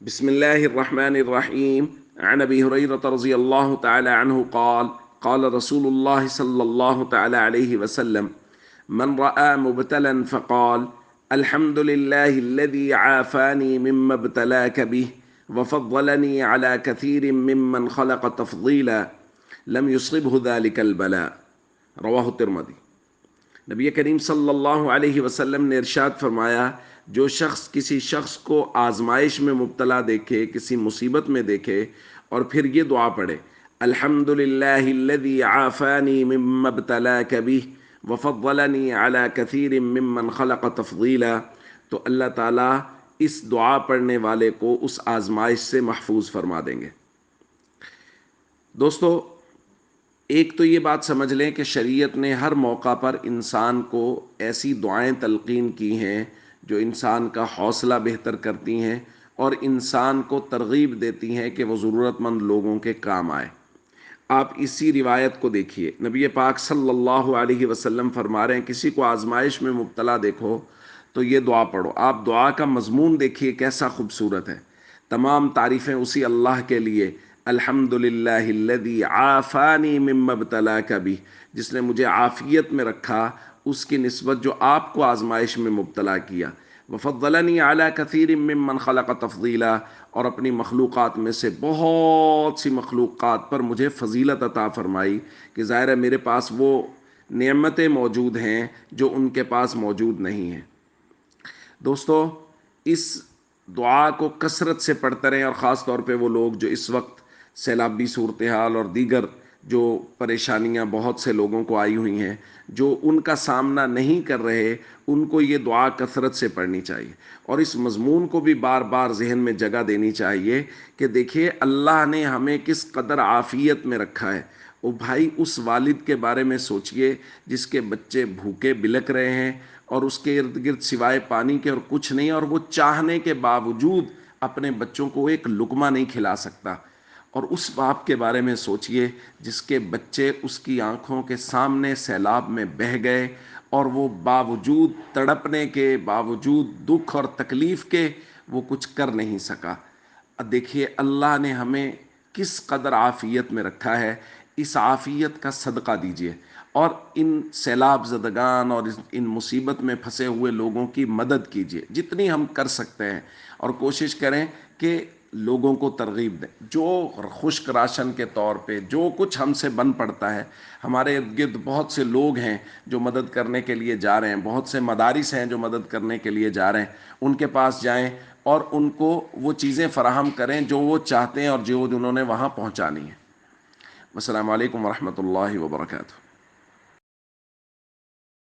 بسم الله الرحمن الرحيم. عن أبي هريرة رضي الله تعالى عنه قال قال رسول الله صلى الله تعالى عليه وسلم: من رأى مبتلا فقال: الحمد لله الذي عافاني مما ابتلاك به وفضلني على كثير ممن خلق تفضيلا لم يصبه ذلك البلاء. رواہ الترمذی۔ نبی کریم صلی اللہ علیہ وسلم نے ارشاد فرمایا، جو شخص کسی شخص کو آزمائش میں مبتلا دیکھے، کسی مصیبت میں دیکھے، اور پھر یہ دعا پڑھے: الحمد للہ الذی عافانی مما ابتلاک بہ وفضلنی علی کثیر ممن خلق تفضیلا، تو اللہ تعالیٰ اس دعا پڑھنے والے کو اس آزمائش سے محفوظ فرما دیں گے۔ دوستو، ایک تو یہ بات سمجھ لیں کہ شریعت نے ہر موقع پر انسان کو ایسی دعائیں تلقین کی ہیں جو انسان کا حوصلہ بہتر کرتی ہیں اور انسان کو ترغیب دیتی ہیں کہ وہ ضرورت مند لوگوں کے کام آئے۔ آپ اسی روایت کو دیکھیے، نبی پاک صلی اللہ علیہ وسلم فرما رہے ہیں، کسی کو آزمائش میں مبتلا دیکھو تو یہ دعا پڑھو۔ آپ دعا کا مضمون دیکھیے کیسا خوبصورت ہے۔ تمام تعریفیں اسی اللہ کے لیے، الحمد للہ الذی عافانی مما ابتلاک بہ، جس نے مجھے عافیت میں رکھا اس کی نسبت جو آپ کو آزمائش میں مبتلا کیا، وفضلنی علی کثیر ممن خلق تفضیلا، اور اپنی مخلوقات میں سے بہت سی مخلوقات پر مجھے فضیلت عطا فرمائی کہ ظاہر ہے میرے پاس وہ نعمتیں موجود ہیں جو ان کے پاس موجود نہیں ہیں۔ دوستو، اس دعا کو کثرت سے پڑھتے رہیں، اور خاص طور پہ وہ لوگ جو اس وقت سیلابی صورتحال اور دیگر جو پریشانیاں بہت سے لوگوں کو آئی ہوئی ہیں، جو ان کا سامنا نہیں کر رہے، ان کو یہ دعا کثرت سے پڑھنی چاہیے، اور اس مضمون کو بھی بار بار ذہن میں جگہ دینی چاہیے کہ دیکھیے اللہ نے ہمیں کس قدر عافیت میں رکھا ہے۔ او بھائی، اس والد کے بارے میں سوچئے جس کے بچے بھوکے بلک رہے ہیں اور اس کے ارد گرد سوائے پانی کے اور کچھ نہیں، اور وہ چاہنے کے باوجود اپنے بچوں کو ایک لقمہ نہیں کھلا سکتا۔ اور اس باپ کے بارے میں سوچئے جس کے بچے اس کی آنکھوں کے سامنے سیلاب میں بہہ گئے، اور وہ باوجود تڑپنے کے، باوجود دکھ اور تکلیف کے، وہ کچھ کر نہیں سکا۔ دیکھیے اللہ نے ہمیں کس قدر عافیت میں رکھا ہے، اس عافیت کا صدقہ دیجیے، اور ان سیلاب زدگان اور ان مصیبت میں پھنسے ہوئے لوگوں کی مدد کیجیے جتنی ہم کر سکتے ہیں، اور کوشش کریں کہ لوگوں کو ترغیب دیں۔ جو خشک راشن کے طور پہ جو کچھ ہم سے بن پڑتا ہے، ہمارے ارد گرد بہت سے لوگ ہیں جو مدد کرنے کے لیے جا رہے ہیں، بہت سے مدارس ہیں جو مدد کرنے کے لیے جا رہے ہیں، ان کے پاس جائیں اور ان کو وہ چیزیں فراہم کریں جو وہ چاہتے ہیں اور جو انہوں نے وہاں پہنچانی ہے۔ السلام علیکم ورحمۃ اللہ وبرکاتہ۔